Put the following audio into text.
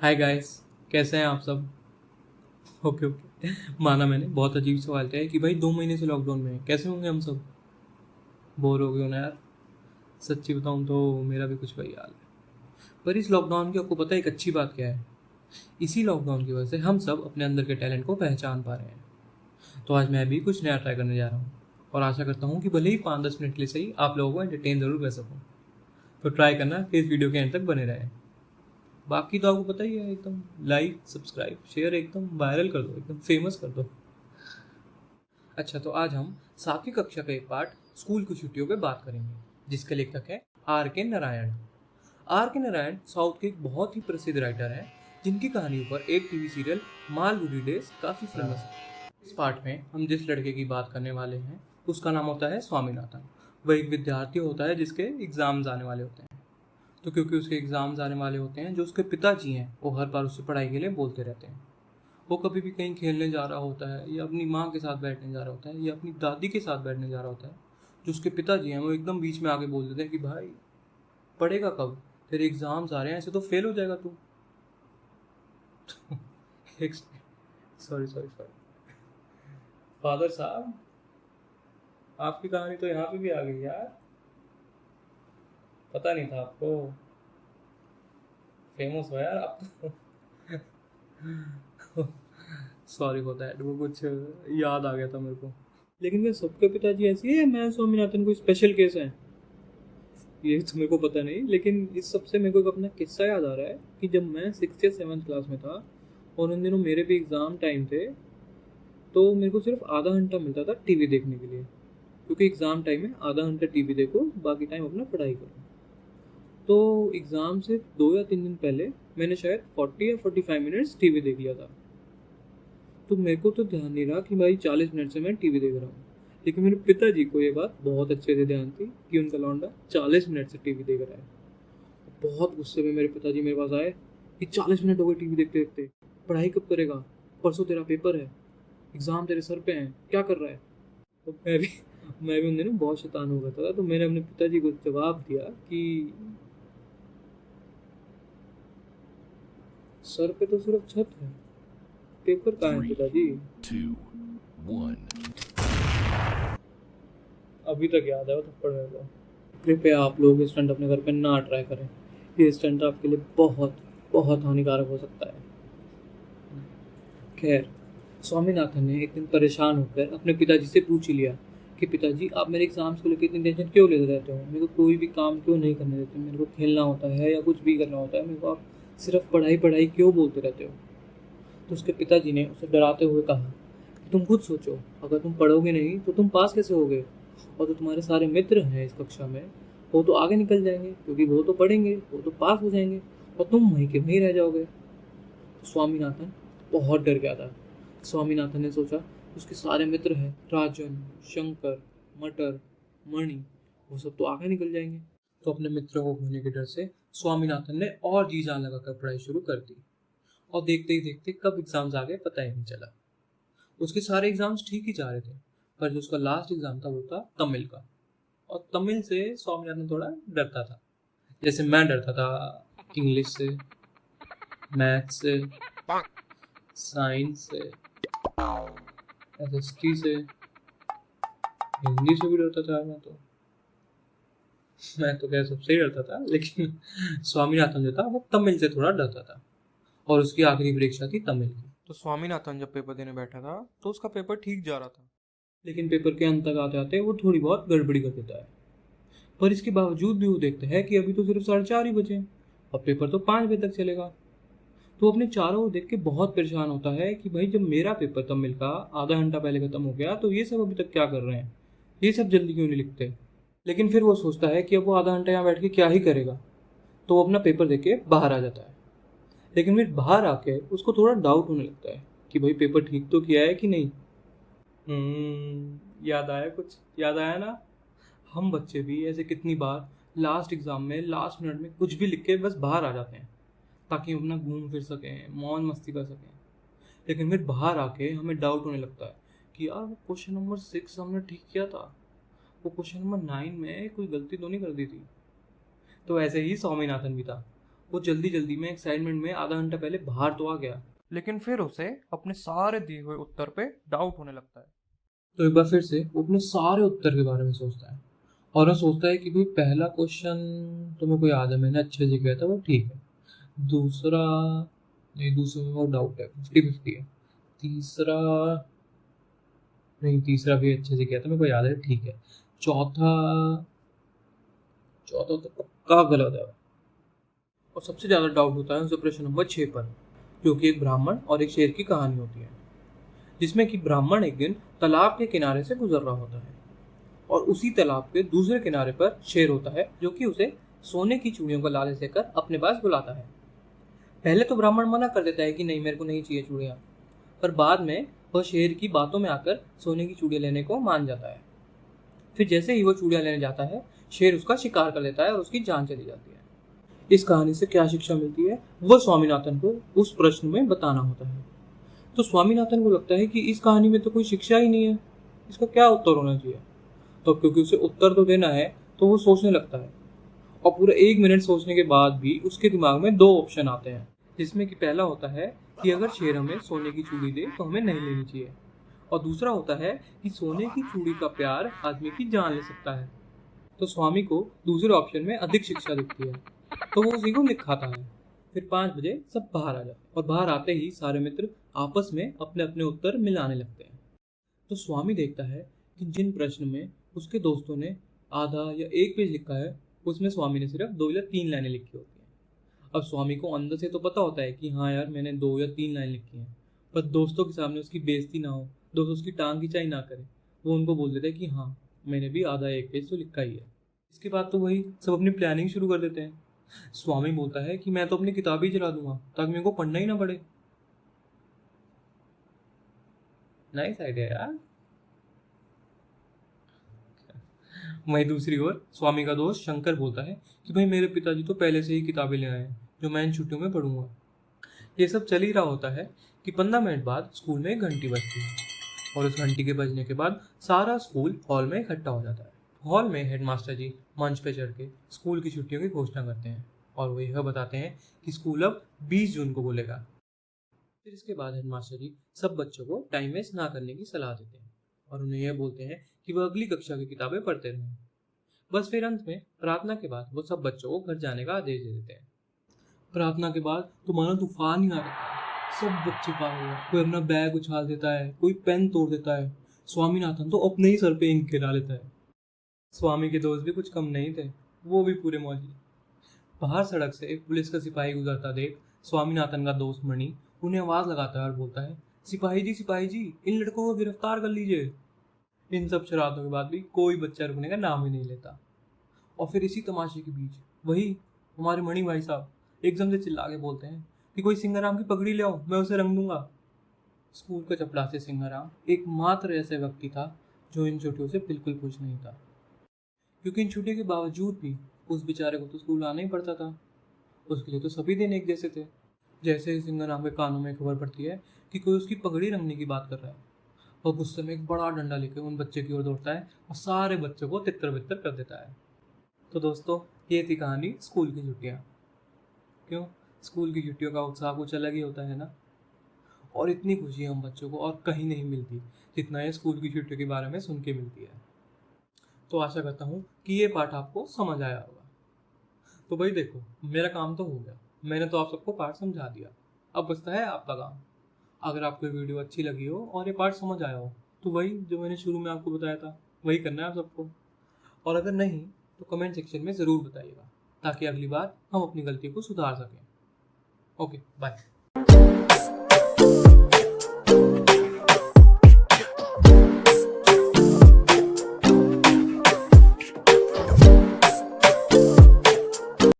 Hi guys, कैसे हैं आप सब। Okay okay. माना मैंने बहुत अजीब सवाल किया है कि भाई 2 महीने से लॉकडाउन में हैं, कैसे होंगे हम सब। बोर हो गए हो ना यार। सच्ची बताऊं तो मेरा भी कुछ वही हाल है। पर इस लॉकडाउन की आपको पता है एक अच्छी बात क्या है। इसी लॉकडाउन की वजह से हम सब अपने अंदर के टैलेंट को पहचान पा रहे हैं। तो आज मैं भी कुछ नया ट्राई करने जा रहा हूँ और आशा करता हूँ कि भले ही 5-10 मिनट के लिए सही आप लोगों को एंटरटेन जरूर कर सकूँ। तो ट्राई करना कि इस वीडियो के एंड तक बने रहे। बाकी तो आपको पता ही है, एकदम लाइक सब्सक्राइब शेयर एकदम वायरल कर दो, एकदम फेमस कर दो। अच्छा, तो आज हम 7वीं कक्षा का एक पार्ट स्कूल की छुट्टियों पे बात करेंगे, जिसके लेखक है आर के नारायण। आर के नारायण साउथ के एक बहुत ही प्रसिद्ध राइटर हैं, जिनकी कहानियों पर एक टीवी सीरियल मालगुडी डेज काफ़ी फेमस है। इस पार्ट में हम जिस लड़के की बात करने वाले हैं उसका नाम होता है स्वामीनाथन। वह एक विद्यार्थी होता है जिसके एग्ज़ाम्स आने वाले होते हैं। तो क्योंकि उसके एग्ज़ाम्स आने वाले होते हैं, जो उसके पिताजी हैं वो हर बार उससे पढ़ाई के लिए बोलते रहते हैं। वो कभी भी कहीं खेलने जा रहा होता है या अपनी माँ के साथ बैठने जा रहा होता है या अपनी दादी के साथ बैठने जा रहा होता है, जो उसके पिताजी हैं वो एकदम बीच में आके बोल देते हैं कि भाई पढ़ेगा कब, तेरे एग्जाम्स आ रहे हैं, ऐसे तो फेल हो जाएगा तू। एक सॉरी सॉरी सॉरी फादर साहब, आपकी कहानी तो यहाँ पे भी आ गई यार। पता नहीं था आपको। फेमस हो यार आप तो। सॉरी फॉर दैट, वो कुछ याद आ गया था मेरे को। लेकिन क्या सबके पिताजी ऐसे ही है, मैं स्वामीनाथन कोई स्पेशल केस है, ये तो मेरे को पता नहीं। लेकिन इस सबसे मेरे को एक अपना किस्सा याद आ रहा है कि जब मैं 6th या 7th क्लास में था और उन दिनों मेरे भी एग्ज़ाम टाइम थे, तो मेरे को सिर्फ आधा घंटा मिलता था टीवी देखने के लिए। क्योंकि एग्ज़ाम टाइम में आधा घंटा टीवी देखो, बाकी टाइम अपना पढ़ाई करो। तो एग्ज़ाम से 2 या 3 दिन पहले मैंने शायद 40 या 45 मिनट्स टीवी देख लिया था। तो मेरे को तो ध्यान नहीं रहा कि भाई 40 मिनट से मैं टीवी देख रहा हूँ। लेकिन मेरे पिताजी को ये बात बहुत अच्छे से ध्यान थी कि उनका लौंडा 40 मिनट से टीवी देख रहा है। बहुत गुस्से में मेरे पिताजी मेरे पास आए कि 40 मिनट हो गए टीवी देखते देखते, पढ़ाई कब करेगा, परसों तेरा पेपर है, एग्जाम तेरे सर पे हैं, क्या कर रहा है। तो मैं भी उन दिनों बहुत शैतान हो गया था। तो मैंने अपने पिताजी को जवाब दिया कि सर पे तो सिर्फ छत है, पेपर कहाँ है 3, पिताजी। 2, 1. अभी तक याद है वो थप्पड़ मेरे को। कृपया आप लोग स्टंट अपने घर पे ना ट्राई करें, ये स्टंट आपके लिए बहुत बहुत हानिकारक हो सकता है। खैर, स्वामीनाथन ने एक दिन परेशान होकर अपने पिताजी से पूछ ही लिया कि पिताजी आप मेरे एग्जाम्स को लेकर इतनी टेंशन क्यों लेते रहते हो, मेरे को कोई भी काम क्यों नहीं करने देते, मेरे को खेलना होता है या कुछ भी करना होता है, मेरे को आप सिर्फ पढ़ाई पढ़ाई क्यों बोलते रहते हो। तो उसके पिताजी ने उसे डराते हुए कहा कि तुम खुद सोचो, अगर तुम पढ़ोगे नहीं तो तुम पास कैसे होगे, और जो तुम्हारे सारे मित्र हैं इस कक्षा में वो तो आगे निकल जाएंगे क्योंकि वो तो पढ़ेंगे, वो तो पास हो जाएंगे, और तुम वहीं के वहीं रह जाओगे। तो स्वामीनाथन बहुत डर गया था। स्वामीनाथन ने सोचा उसके सारे मित्र हैं, राजन, शंकर, मटर, मणि, वो सब तो आगे निकल जाएंगे। तो अपने मित्रों को खोने के डर से स्वामीनाथन ने और जी जान लगाकर पढ़ाई शुरू कर दी। और देखते ही देखते कब एग्जाम्स आ गए पता ही नहीं चला। उसके सारे एग्जाम्स ठीक ही जा रहे थे, पर जो उसका लास्ट एग्जाम था वो था तमिल का। और तमिल से स्वामीनाथन थोड़ा डरता था, जैसे मैं डरता था इंग्लिश से, मैथ से, साइंस से, एसएसटी से, हिंदी से भी डरता था। मैं तो क्या सबसे ही डरता था, लेकिन स्वामीनाथन जो था वो तमिल से थोड़ा डरता था। और उसकी आखिरी परीक्षा थी तमिल की। तो स्वामीनाथन जब पेपर देने बैठा था तो उसका पेपर ठीक जा रहा था, लेकिन पेपर के अंत तक आते आते वो थोड़ी बहुत गड़बड़ी कर देता है। पर इसके बावजूद भी वो देखता है कि अभी तो सिर्फ 4:30 ही बजे हैं और पेपर तो 5 बजे तक चलेगा। तो अपने चारों ओर देख के बहुत परेशान होता है कि भाई जब मेरा पेपर तमिल का आधा घंटा पहले खत्म हो गया तो ये सब अभी तक क्या कर रहे हैं, ये सब जल्दी क्यों नहीं लिखते। लेकिन फिर वो सोचता है कि अब वो आधा घंटा यहाँ बैठ के क्या ही करेगा, तो वो अपना पेपर दे के बाहर आ जाता है। लेकिन फिर बाहर आके उसको थोड़ा डाउट होने लगता है कि भाई पेपर ठीक तो किया है कि नहीं। याद आया, कुछ याद आया ना। हम बच्चे भी ऐसे कितनी बार लास्ट एग्जाम में लास्ट मिनट में कुछ भी लिख के बस बाहर आ जाते हैं ताकि हम अपना घूम फिर सकें, मौज मस्ती कर सकें। लेकिन फिर बाहर आके हमें डाउट होने लगता है कि यार वो क्वेश्चन नंबर 6 हमने ठीक किया था, वो क्वेश्चन नंबर 9 में कोई गलती तो नहीं कर दी थी। तो ऐसे ही स्वामीनाथन भी था। वो जल्दी जल्दी में एक्साइटमेंट में आधा घंटा पहले बाहर तो आ गया, लेकिन फिर उसे अपने सारे दिए हुए उत्तर पे डाउट होने लगता है। तो एक बार फिर से वो अपने सारे उत्तर के बारे में सोचता है और वो सोचता है कि भाई पहला क्वेश्चन तो मेरे को याद है, मैंने अच्छे से किया था, वो ठीक है। दूसरा नहीं, दूसरे में वो डाउट है, 50-50 है। तीसरा नहीं, तीसरा भी अच्छे से किया था, मेरे को याद है, ठीक है। चौथा चौथा तो पक्का गलत है। और सबसे ज़्यादा डाउट होता है उसे प्रश्न नंबर 6 पर, जो कि एक ब्राह्मण और एक शेर की कहानी होती है, जिसमें कि ब्राह्मण एक दिन तालाब के किनारे से गुजर रहा होता है और उसी तालाब के दूसरे किनारे पर शेर होता है, जो कि उसे सोने की चूड़ियों का लालच देकर अपने पास बुलाता है। पहले तो ब्राह्मण मना कर देता है कि नहीं, मेरे को नहीं चाहिए चूड़ियाँ, पर बाद में वह शेर की बातों में आकर सोने की चूड़ियाँ लेने को मान जाता है। फिर जैसे ही वो चूड़ियाँ लेने जाता है, शेर उसका शिकार कर लेता है और उसकी जान चली जाती है। इस कहानी से क्या शिक्षा मिलती है, वह स्वामीनाथन को उस प्रश्न में बताना होता है। तो स्वामीनाथन को लगता है कि इस कहानी में तो कोई शिक्षा ही नहीं है, इसका क्या उत्तर होना चाहिए। तो क्योंकि उसे उत्तर तो देना है, तो वो सोचने लगता है और पूरे 1 मिनट सोचने के बाद भी उसके दिमाग में 2 ऑप्शन आते हैं, जिसमें कि पहला होता है कि अगर शेर हमें सोने की चूड़ी दे तो हमें नहीं लेनी चाहिए, और दूसरा होता है कि सोने की चूड़ी का प्यार आदमी की जान ले सकता है। तो स्वामी को दूसरे ऑप्शन में अधिक शिक्षा दिखती है, तो वो उसी को लिखाता है। फिर 5 बजे सब बाहर आ जाते और बाहर आते ही सारे मित्र आपस में अपने अपने उत्तर मिलाने लगते हैं। तो स्वामी देखता है कि जिन प्रश्न में उसके दोस्तों ने आधा या 1 पेज लिखा है, उसमें स्वामी ने सिर्फ 2 या 3 लाइनें लिखी होती हैं। अब स्वामी को अंदर से तो पता होता है कि हाँ यार, मैंने 2 या 3 लाइन लिखी हैं, पर दोस्तों के सामने उसकी बेइज्जती ना हो, दोस्त उसकी टांग खिंचाई ना करे, वो उनको बोल देता है कि हाँ, मैंने भी आधा 1 पेज तो लिखा ही है। इसके बाद तो वही सब अपनी प्लानिंग शुरू कर देते हैं। स्वामी बोलता है कि मैं तो अपनी किताब ही जला दूंगा ताकि मेरे को पढ़ना ही ना पड़े। नाइस आइडिया यार। वहीं दूसरी ओर स्वामी का दोस्त शंकर बोलता है कि भाई मेरे पिताजी तो पहले से ही किताबें ले आए हैं जो मैं इन छुट्टियों में पढ़ूंगा। ये सब चल ही रहा होता है कि 15 मिनट बाद स्कूल में एक घंटी बजती है और उस घंटी के बजने के बाद सारा स्कूल हॉल में इकट्ठा हो जाता है। हॉल में हेडमास्टर जी मंच पे चढ़ के स्कूल की छुट्टियों की घोषणा करते हैं और वो यह बताते हैं कि स्कूल अब 20 जून को खुलेगा। फिर इसके बाद हेडमास्टर जी सब बच्चों को टाइम वेस्ट ना करने की सलाह देते हैं और उन्हें यह बोलते हैं कि वह अगली कक्षा की किताबें पढ़ते रहें। बस फिर अंत में प्रार्थना के बाद वो सब बच्चों को घर जाने का आदेश दे देते हैं। प्रार्थना के बाद तो मानो तूफान ही आ जाता है। सब बच्चे पागल हो, कोई अपना बैग उछाल देता है, कोई पेन तोड़ देता है। स्वामीनाथन तो अपने ही सर पे इंक गिरा लेता है। स्वामी के दोस्त भी कुछ कम नहीं थे, वो भी पूरे मौजी। बाहर सड़क से एक पुलिस का सिपाही गुजरता देख स्वामीनाथन का दोस्त मणि उन्हें आवाज लगाता है और बोलता है, सिपाही जी, इन लड़कों को गिरफ्तार कर लीजिए। इन सब शरारतों के बाद भी कोई बच्चा रुकने का नाम ही नहीं लेता। और फिर इसी तमाशे के बीच वही हमारे मणि भाई साहब एकदम से चिल्ला के बोलते हैं कि कोई सिंगाराम की पगड़ी ले आओ, मैं उसे रंग दूंगा। स्कूल का चपरासी सिंगाराम एकमात्र ऐसे व्यक्ति था जो इन छुट्टियों से बिल्कुल खुश नहीं था, क्योंकि इन छुट्टियों के बावजूद भी उस बेचारे को तो स्कूल आना ही पड़ता था। उसके लिए तो सभी दिन एक जैसे थे। जैसे ही सिंगाराम के कानों में खबर पड़ती है कि कोई उसकी पगड़ी रंगने की बात कर रहा है, वह गुस्से में एक बड़ा डंडा लेकर उन बच्चे की ओर दौड़ता है और सारे बच्चों को तितर बितर कर देता है। तो दोस्तों, ये थी कहानी स्कूल की छुट्टियाँ। क्यों, स्कूल की छुट्टियों का उत्साह कुछ अलग ही होता है ना। और इतनी खुशी हम बच्चों को और कहीं नहीं मिलती जितना ये स्कूल की छुट्टियों के बारे में सुन के मिलती है। तो आशा करता हूँ कि ये पाठ आपको समझ आया होगा। तो भाई देखो, मेरा काम तो हो गया, मैंने तो आप सबको पाठ समझा दिया। अब बचता है आपका काम। अगर आपको ये वीडियो अच्छी लगी हो और ये पाठ समझ आया हो, तो वही जो मैंने शुरू में आपको बताया था वही करना है आप सबको। और अगर नहीं तो कमेंट सेक्शन में ज़रूर बताइएगा, ताकि अगली बार हम अपनी गलती को सुधार सकें। Okay, bye.